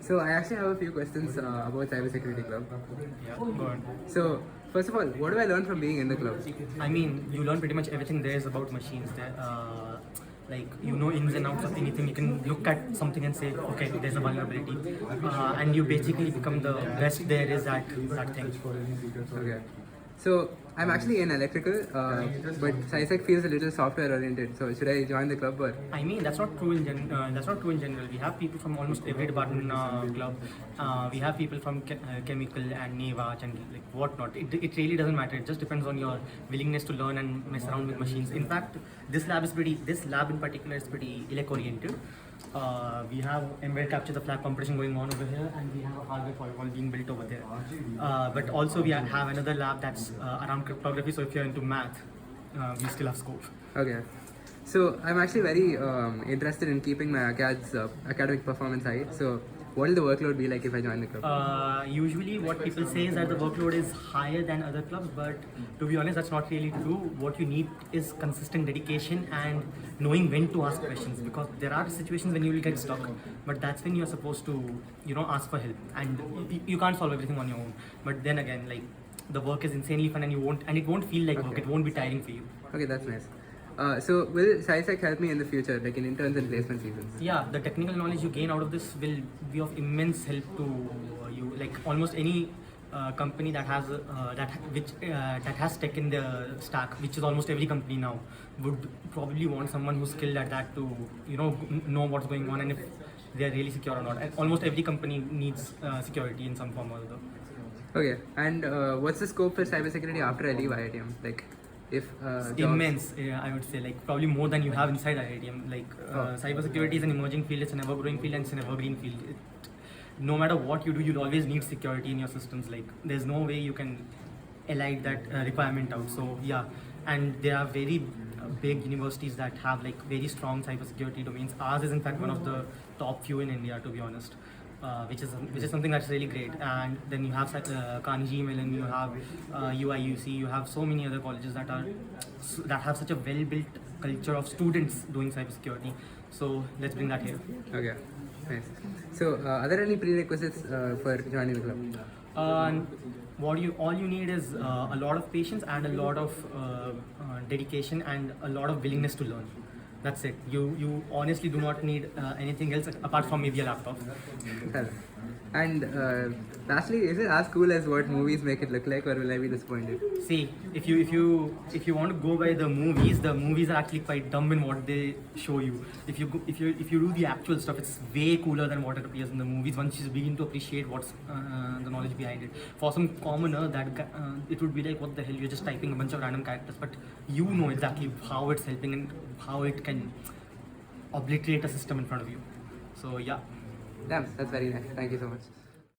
So I actually have a few questions about Cybersecurity Club. Yeah, go on. So first of all, what do I learn from being in the club? I mean, you learn pretty much everything there is about machines. There, like you know ins and outs of anything. You can look at something and say, okay, there's a vulnerability, and you basically become the best there is at that thing. Okay. So I'm actually in electrical, but SciSec feels a little software oriented. So should I join the club or? I mean, that's not true in that's not true in general. We have people from almost every department in our club. We have people from chemical and NEVAC and like whatnot. It really doesn't matter. It just depends on your willingness to learn and mess around with machines. In fact, this lab in particular is pretty elec oriented. We have embedded capture the flag competition going on over here, and we have a hardware firewall being built over there. But also we have another lab that's around cryptography. So if you're into math, we still have scope. Okay. So I'm actually very interested in keeping my academic performance high. So what will the workload be like if I join the club? Usually what people say is that the workload is higher than other clubs, but to be honest, that's not really true. What you need is consistent dedication and knowing when to ask questions, because there are situations when you will get stuck, but that's when you're supposed to, ask for help, and you can't solve everything on your own. But then again, like, the work is insanely fun, and it won't feel like work. It won't be tiring for you. Okay, that's nice. So will SciSec help me in the future, like in interns and placement seasons? Yeah, the technical knowledge you gain out of this will be of immense help to you. Like almost any company that has that has tech in the stack, which is almost every company now, would probably want someone who's skilled at that to know what's going on and if they are really secure or not. And almost every company needs security in some form or other. Okay, and what's the scope for cybersecurity after I leave IITM? Like, if immense, I would say, like probably more than you have inside IITM. Like cybersecurity is an emerging field, it's an ever-growing field, and it's an evergreen field. No matter what you do, you'll always need security in your systems. Like there's no way you can elide that requirement out. So yeah, and there are very big universities that have like very strong cybersecurity domains. Ours is in fact one of the top few in India, to be honest. Which is something that's really great. And then you have Carnegie Mellon, you have UIUC, you have so many other colleges that have such a well-built culture of students doing cybersecurity. So let's bring that here. Okay, nice. So are there any prerequisites for joining the club? All you need is a lot of patience and a lot of dedication and a lot of willingness to learn. That's it. You honestly do not need anything else apart from maybe a laptop. And lastly, is it as cool as what movies make it look like, or will I be disappointed? See, if you want to go by the movies are actually quite dumb in what they show you. If you do the actual stuff, it's way cooler than what it appears in the movies. Once you begin to appreciate what's the knowledge behind it. For some commoner, it would be like, what the hell? You're just typing a bunch of random characters, but you know exactly how it's helping and how it can obliterate a system in front of you. So yeah. Damn, that's very nice. Thank you so much.